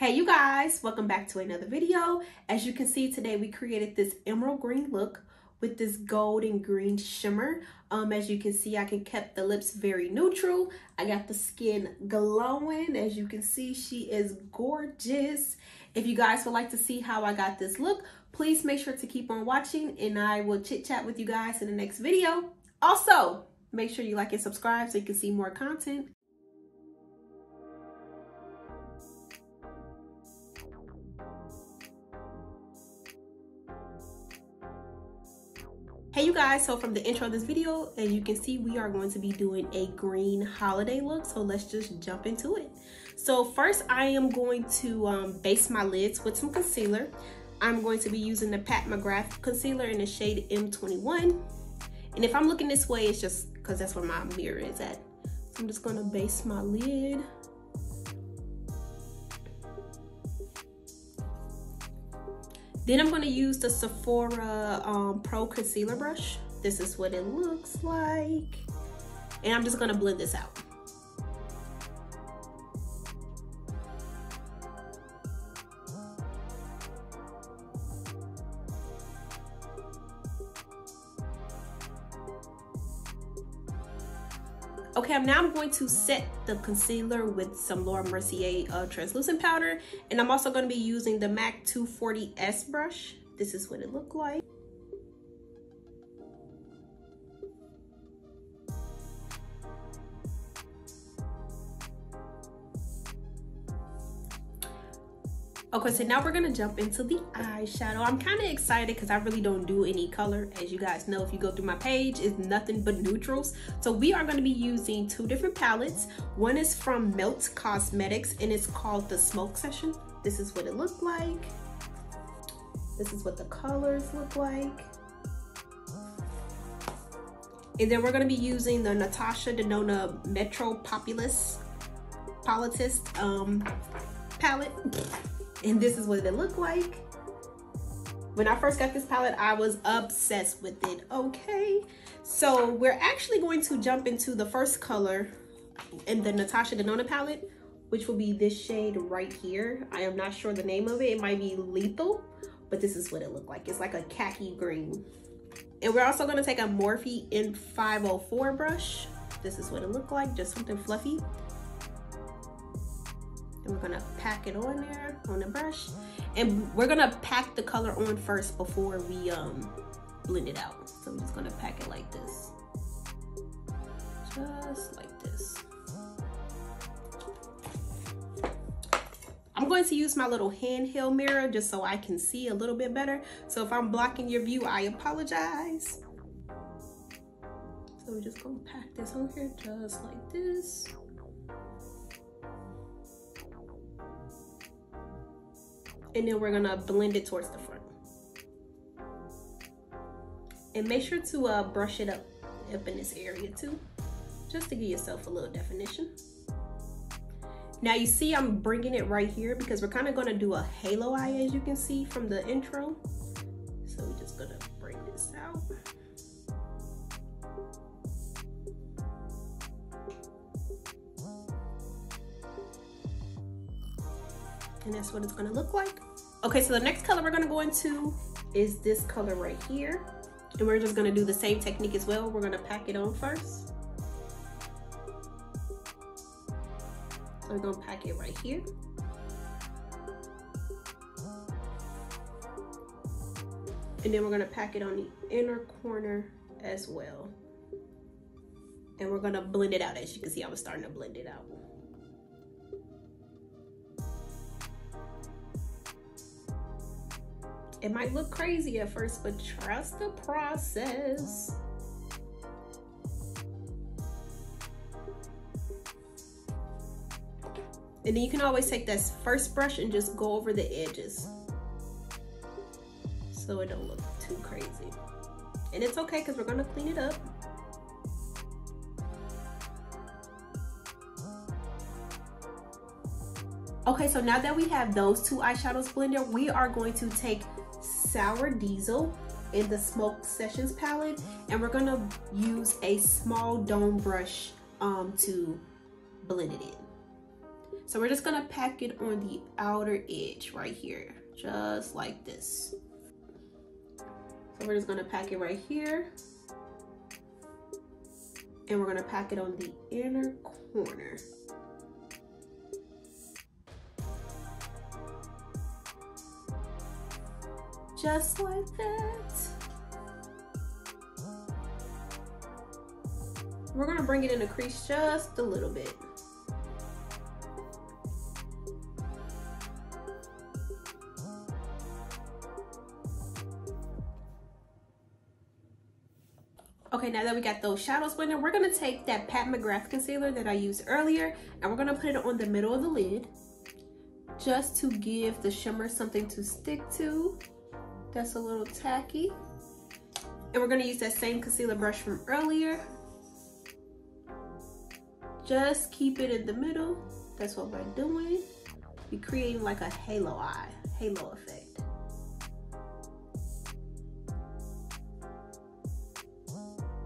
Hey you guys, welcome back to another video. As you can see, today we created this emerald green look with this gold and green shimmer. As you can see, I can kept the lips very neutral. I got the skin glowing. As you can see, she is gorgeous. If you guys would like to see how I got this look, please make sure to keep on watching and I will chit chat with you guys in the next video. Also, make sure you like and subscribe so you can see more content. Hey you guys, so from the intro of this video, as you can see, we are going to be doing a green holiday look, so let's just jump into it. So first I am going to base my lids with some concealer. I'm going to be using the Pat McGrath concealer in the shade M21, and if I'm looking this way, it's just because that's where my mirror is at. So I'm just going to base my lid. Then I'm going to use the Sephora Pro Concealer Brush. This is what it looks like. And I'm just going to blend this out. Okay, now I'm going to set the concealer with some Laura Mercier translucent powder, and I'm also going to be using the MAC 240S brush. This is what it looked like. Okay, so now we're gonna jump into the eyeshadow. I'm kind of excited because I really don't do any color. As you guys know, if you go through my page, it's nothing but neutrals. So we are gonna be using two different palettes. One is from Melt Cosmetics and it's called the Smoke Session. This is what it looked like. This is what the colors look like. And then we're gonna be using the Natasha Denona Metro Populist palette. And this is what it looked like. When I first got this palette, I was obsessed with it, okay? So we're actually going to jump into the first color in the Natasha Denona palette, which will be this shade right here. I am not sure the name of it. It might be Lethal, but this is what it looked like. It's like a khaki green. And we're also gonna take a Morphe N504 brush. This is what it looked like, just something fluffy. And we're gonna pack it on there on the brush, and we're gonna pack the color on first before we blend it out. So I'm just gonna pack it like this, just like this. I'm going to use my little handheld mirror just so I can see a little bit better. So if I'm blocking your view, I apologize. So we're just gonna pack this on here just like this. And then we're gonna blend it towards the front. And make sure to brush it up in this area too, just to give yourself a little definition. Now you see I'm bringing it right here because we're kind of gonna do a halo eye, as you can see from the intro. So we're just gonna bring this out. And that's what it's gonna look like. Okay, so the next color we're gonna go into is this color right here. And we're just gonna do the same technique as well. We're gonna pack it on first. So we're gonna pack it right here. And then we're gonna pack it on the inner corner as well. And we're gonna blend it out. As you can see, I was starting to blend it out. It might look crazy at first, but trust the process. And then you can always take that first brush and just go over the edges so it don't look too crazy. And it's okay because we're gonna clean it up. Okay, so now that we have those two eyeshadows blended, we are going to take Sour Diesel in the Smoke Sessions palette, and we're gonna use a small dome brush to blend it in. So we're just gonna pack it on the outer edge right here, just like this. So we're just gonna pack it right here. And we're gonna pack it on the inner corner. Just like that. We're gonna bring it in the crease just a little bit. Okay, now that we got those shadows blended, we're gonna take that Pat McGrath concealer that I used earlier and we're gonna put it on the middle of the lid just to give the shimmer something to stick to. That's a little tacky. And we're gonna use that same concealer brush from earlier. Just keep it in the middle. That's what we're doing. We're creating like a halo eye, halo effect.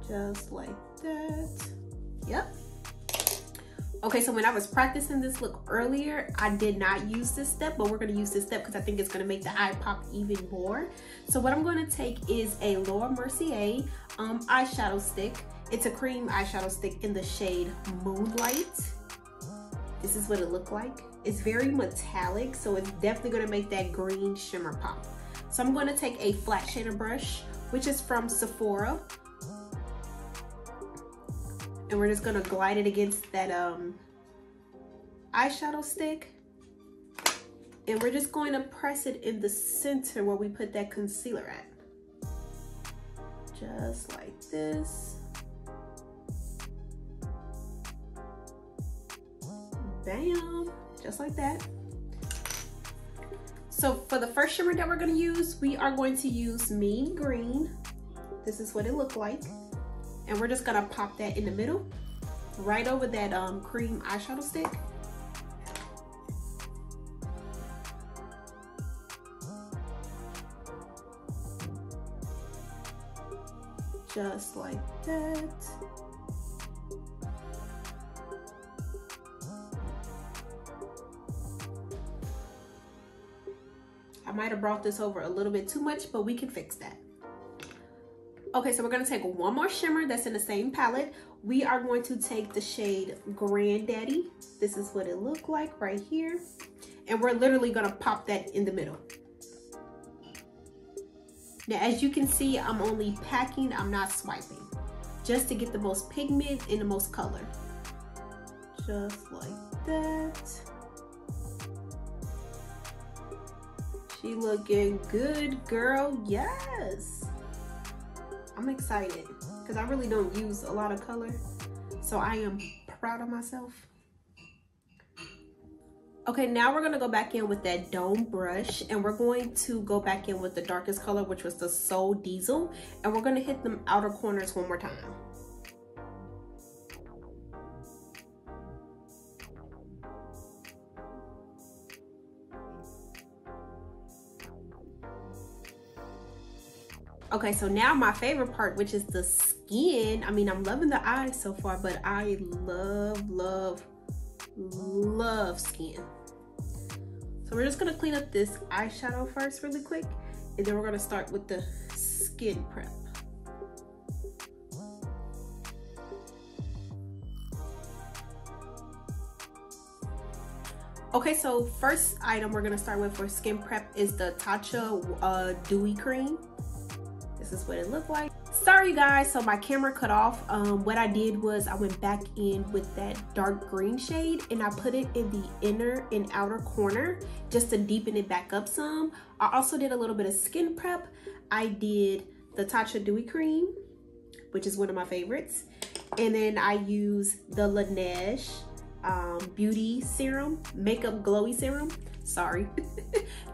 Just like that. Yep. Okay, so when I was practicing this look earlier, I did not use this step, but we're gonna use this step because I think it's gonna make the eye pop even more. So what I'm gonna take is a Laura Mercier eyeshadow stick. It's a cream eyeshadow stick in the shade Moonlight. This is what it looked like. It's very metallic, so it's definitely gonna make that green shimmer pop. So I'm gonna take a flat shader brush, which is from Sephora. And we're just gonna glide it against that eyeshadow stick. And we're just going to press it in the center where we put that concealer at. Just like this. Bam, just like that. So for the first shimmer that we're gonna use, we are going to use Mean Green. This is what it looked like. And we're just gonna pop that in the middle, right over that cream eyeshadow stick. Just like that. I might have brought this over a little bit too much, but we can fix that. Okay, so we're gonna take one more shimmer that's in the same palette. We are going to take the shade Granddaddy. This is what it looked like right here. And we're literally gonna pop that in the middle. Now, as you can see, I'm only packing, I'm not swiping. Just to get the most pigment and the most color. Just like that. She looking good, girl, yes. I'm excited because I really don't use a lot of color, so I am proud of myself. Okay, now we're gonna go back in with that dome brush and we're going to go back in with the darkest color, which was the Soul Diesel, and we're gonna hit them outer corners one more time. Okay, so now my favorite part, which is the skin. I mean, I'm loving the eyes so far, but I love, love, love skin. So we're just gonna clean up this eyeshadow first really quick, and then we're gonna start with the skin prep. Okay, so first item we're gonna start with for skin prep is the Tatcha Dewy Cream. This is what it looked like. Sorry guys, so my camera cut off. What I did was I went back in with that dark green shade and I put it in the inner and outer corner just to deepen it back up some. I also did a little bit of skin prep. I did the Tatcha Dewy Cream, which is one of my favorites. And then I used the Laneige Beauty Serum, Makeup Glowy Serum. Sorry.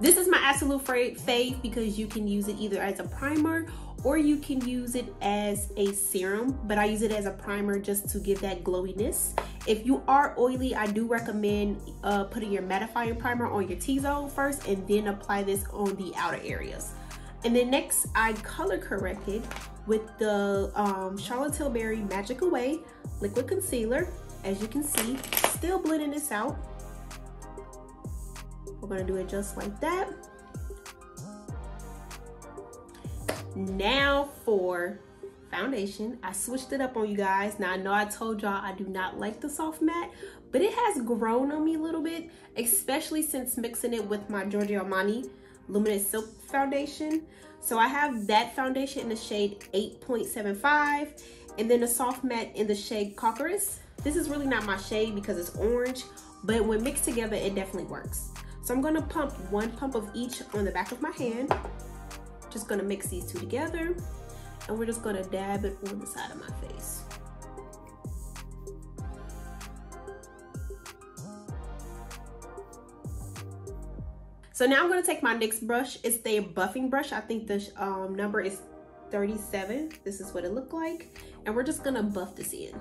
This is my absolute fave because you can use it either as a primer or you can use it as a serum, but I use it as a primer just to give that glowiness. If you are oily, I do recommend putting your mattifying primer on your T-zone first and then apply this on the outer areas. And then next, I color corrected with the Charlotte Tilbury Magic Away Liquid Concealer. As you can see, still blending this out. We're gonna do it just like that. Now for foundation, I switched it up on you guys. Now I know I told y'all I do not like the soft matte, but it has grown on me a little bit, especially since mixing it with my Giorgio Armani Luminous Silk foundation. So I have that foundation in the shade 8.75 and then the soft matte in the shade Cockerus. This is really not my shade because it's orange, but when mixed together, it definitely works. So I'm gonna pump 1 pump of each on the back of my hand. Just gonna mix these two together, and we're just gonna dab it on the side of my face. So now I'm gonna take my NYX brush. It's the buffing brush. I think the number is 37. This is what it looked like. And we're just gonna buff this in.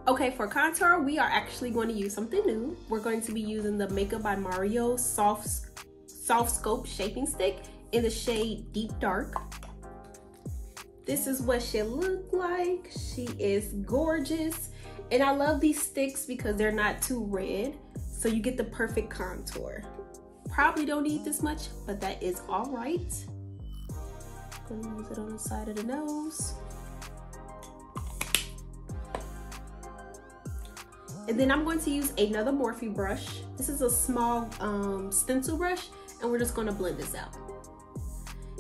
Okay, for contour, we are actually going to use something new. We're going to be using the Makeup by Mario Soft Scope Shaping Stick in the shade Deep Dark. This is what she looked like. She is gorgeous. And I love these sticks because they're not too red, so you get the perfect contour. Probably don't need this much, but that is all right. Gonna use it on the side of the nose. And then I'm going to use another Morphe brush. This is a small stencil brush, and we're just gonna blend this out.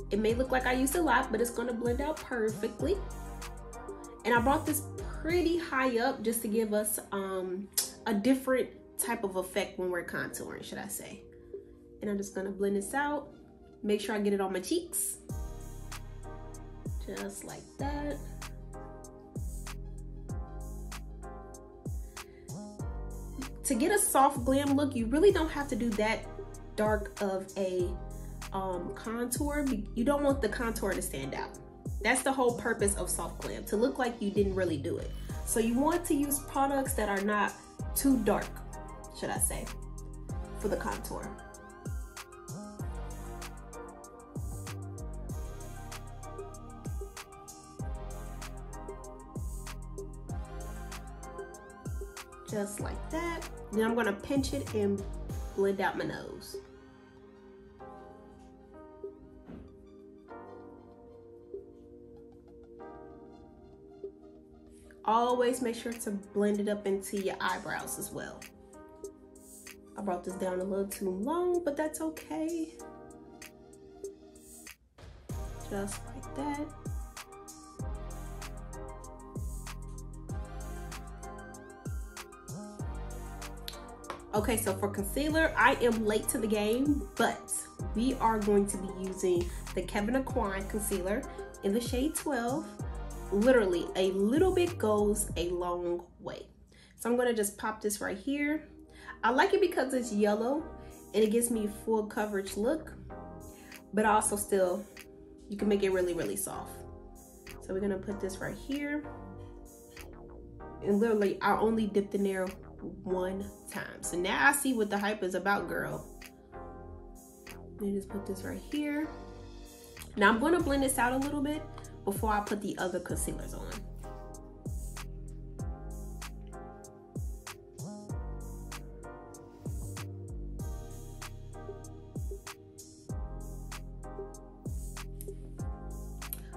It may look like I used a lot, but it's gonna blend out perfectly. And I brought this pretty high up just to give us a different type of effect when we're contouring, should I say. And I'm just gonna blend this out. Make sure I get it on my cheeks. Just like that. To get a soft glam look, you really don't have to do that dark of a contour. You don't want the contour to stand out. That's the whole purpose of soft glam, to look like you didn't really do it. So you want to use products that are not too dark, should I say, for the contour. Just like that. Then I'm gonna pinch it and blend out my nose. Always make sure to blend it up into your eyebrows as well. I brought this down a little too long, but that's okay. Just like that. Okay, so for concealer, I am late to the game, but we are going to be using the Kevyn Aucoin concealer in the shade 12. Literally, a little bit goes a long way. So I'm gonna just pop this right here. I like it because it's yellow and it gives me a full coverage look, but also still, you can make it really, really soft. So we're gonna put this right here. And literally, I only dipped in there one time. So now I see what the hype is about, girl. Let me just put this right here. Now I'm gonna blend this out a little bit before I put the other concealers on.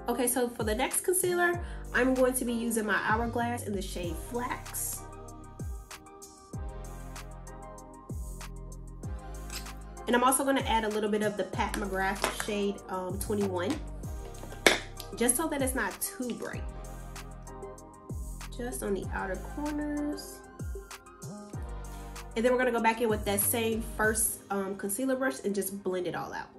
Okay, so for the next concealer, I'm going to be using my Hourglass in the shade Flax. And I'm also gonna add a little bit of the Pat McGrath shade 21, just so that it's not too bright. Just on the outer corners. And then we're gonna go back in with that same first concealer brush and just blend it all out.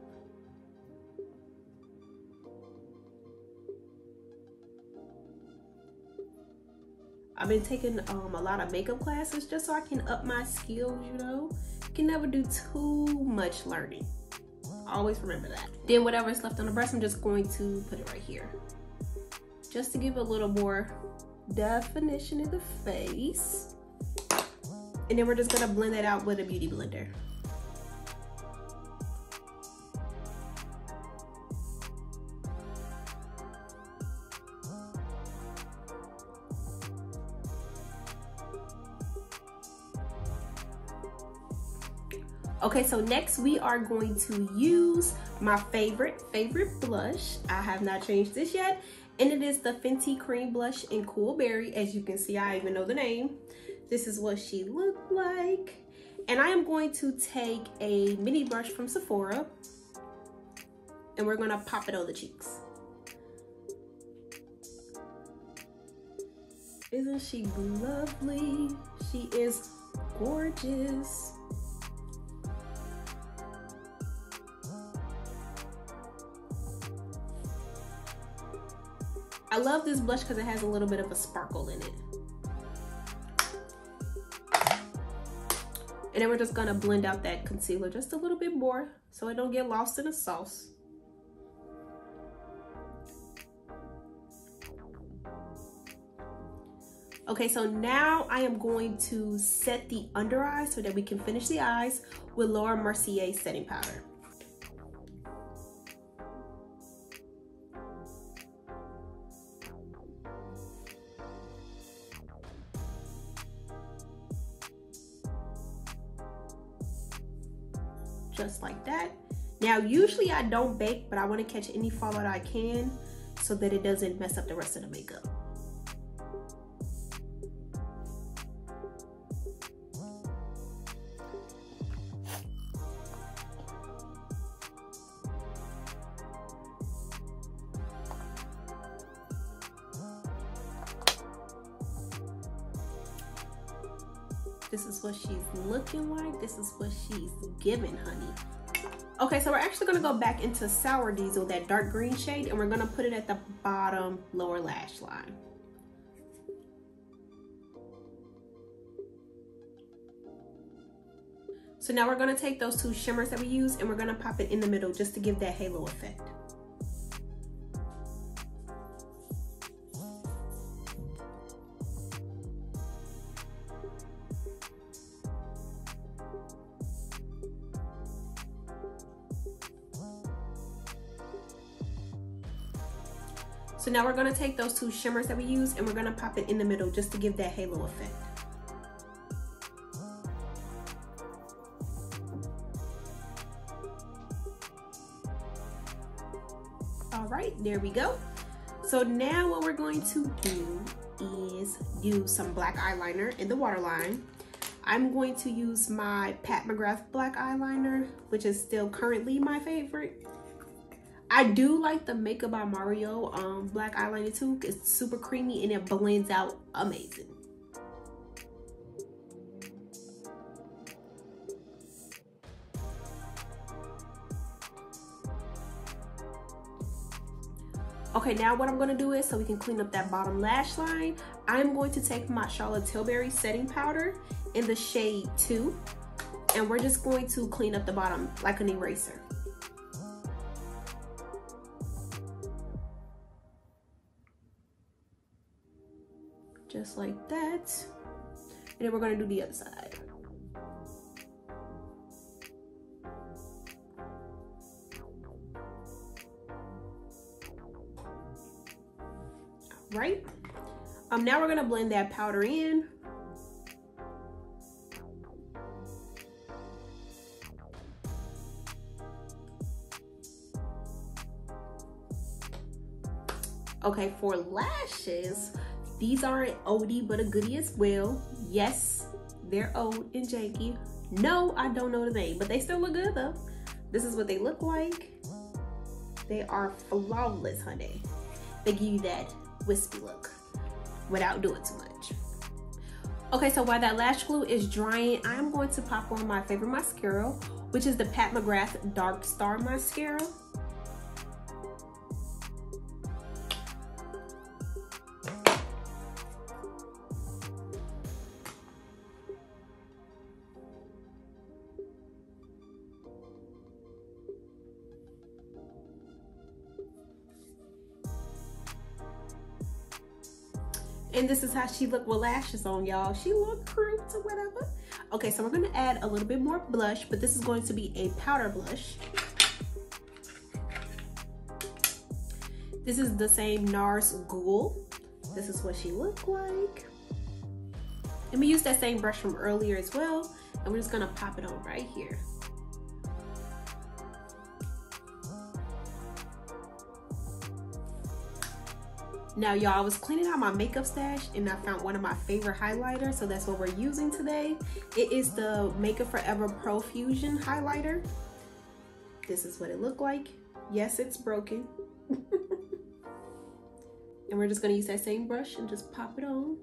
I've been taking a lot of makeup classes just so I can up my skills, you know. You can never do too much learning. Always remember that. Then whatever's left on the brush, I'm just going to put it right here. Just to give a little more definition in the face. And then we're just gonna blend that out with a beauty blender. Okay, so next we are going to use my favorite blush. I have not changed this yet, and it is the Fenty Cream Blush in Cool Berry. As you can see, I even know the name. This is what she looked like. And I am going to take a mini brush from Sephora, and we're gonna pop it on the cheeks. Isn't she lovely? She is gorgeous. I love this blush because it has a little bit of a sparkle in it. And then we're just gonna blend out that concealer just a little bit more so it don't get lost in the sauce. Okay, so now I am going to set the under eye so that we can finish the eyes with Laura Mercier setting powder. Just like that. Now, usually I don't bake, but I want to catch any fallout I can so that it doesn't mess up the rest of the makeup. This is what she's looking like. This is what she's giving, honey. Okay, so we're actually gonna go back into Sour Diesel, that dark green shade, and we're gonna put it at the bottom lower lash line. So now we're gonna take those two shimmers that we used and we're gonna pop it in the middle just to give that halo effect. So now we're gonna take those two shimmers that we used and we're gonna pop it in the middle just to give that halo effect. All right, there we go. So now what we're going to do is use some black eyeliner in the waterline. I'm going to use my Pat McGrath black eyeliner, which is still currently my favorite. I do like the Makeup by Mario black eyeliner too. It's super creamy and it blends out amazing. Okay, now what I'm going to do is, so we can clean up that bottom lash line, I'm going to take my Charlotte Tilbury setting powder in the shade 2, and we're just going to clean up the bottom like an eraser. Just like that. And then we're going to do the other side. Right? Now we're going to blend that powder in. Okay, for lashes, these are an oldie but a goodie as well. Yes, they're old and janky. No, I don't know the name, but they still look good though. This is what they look like. They are flawless, honey. They give you that wispy look without doing too much. Okay, so while that lash glue is drying, I'm going to pop on my favorite mascara, which is the Pat McGrath Dark Star Mascara. And this is how she looked with lashes on, y'all. She looked crooked or whatever. Okay, so we're gonna add a little bit more blush, but this is going to be a powder blush. This is the same NARS Ghoul. This is what she looked like. And we used that same brush from earlier as well. And we're just gonna pop it on right here. Now y'all, I was cleaning out my makeup stash and I found one of my favorite highlighters, so that's what we're using today. It is the Make Up For Ever Pro Fusion highlighter. This is what it looked like. Yes, it's broken. And we're just gonna use that same brush and just pop it on.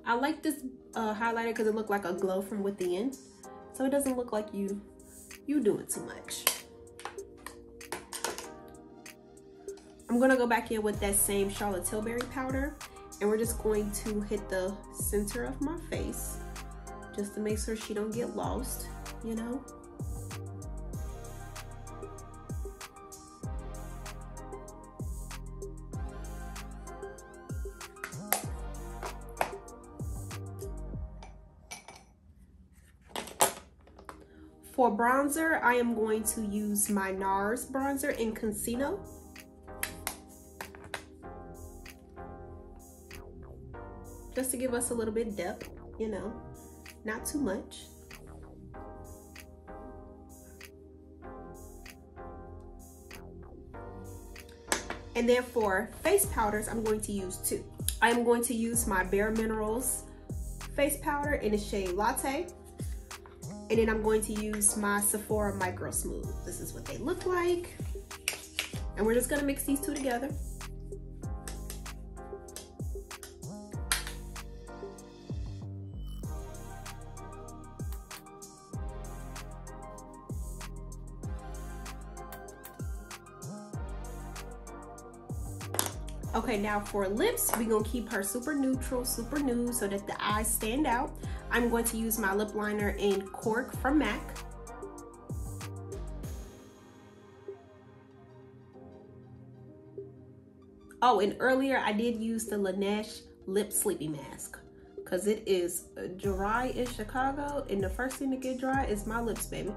I like this highlighter because it looked like a glow from within, so it doesn't look like you doing too much. I'm gonna go back in with that same Charlotte Tilbury powder, and we're just going to hit the center of my face just to make sure she don't get lost, you know. For bronzer, I am going to use my NARS bronzer in Consino. Just to give us a little bit of depth, you know, not too much. And then for face powders, I'm going to use two. I am going to use my Bare Minerals face powder in the shade Latte. And then I'm going to use my Sephora Micro Smooth. This is what they look like. And we're just gonna mix these two together. Okay, now for lips, we're gonna keep her super neutral, super nude so that the eyes stand out. I'm going to use my lip liner in Cork from MAC. Oh, and earlier I did use the Laneige Lip Sleepy Mask because it is dry in Chicago, and the first thing to get dry is my lips, baby.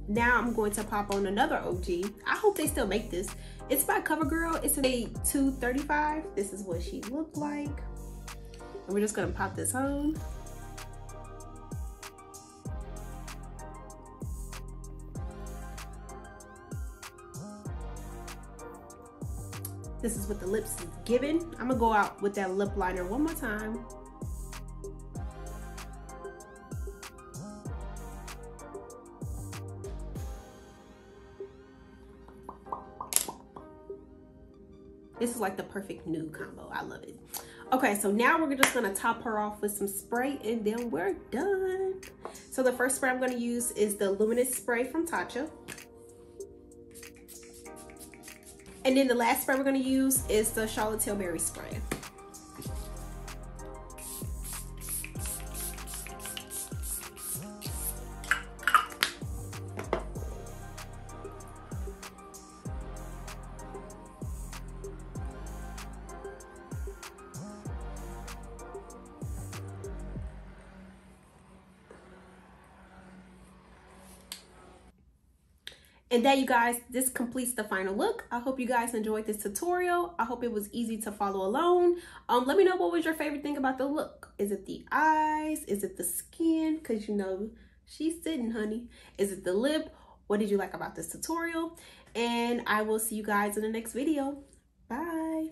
Now I'm going to pop on another OG. I hope they still make this. It's by CoverGirl. It's a 235. This is what she looked like. And we're just gonna pop this on. This is what the lips is giving. I'm gonna go out with that lip liner one more time. This is like the perfect nude combo. I love it. Okay, so now we're just gonna top her off with some spray and then we're done. So the first spray I'm gonna use is the Luminous Spray from Tatcha. And then the last spray we're gonna use is the Charlotte Tilbury spray. And that, you guys, this completes the final look. I hope you guys enjoyed this tutorial. I hope it was easy to follow along. Let me know what was your favorite thing about the look. Is it the eyes? Is it the skin? Because you know, she's sitting, honey. Is it the lip? What did you like about this tutorial? And I will see you guys in the next video. Bye.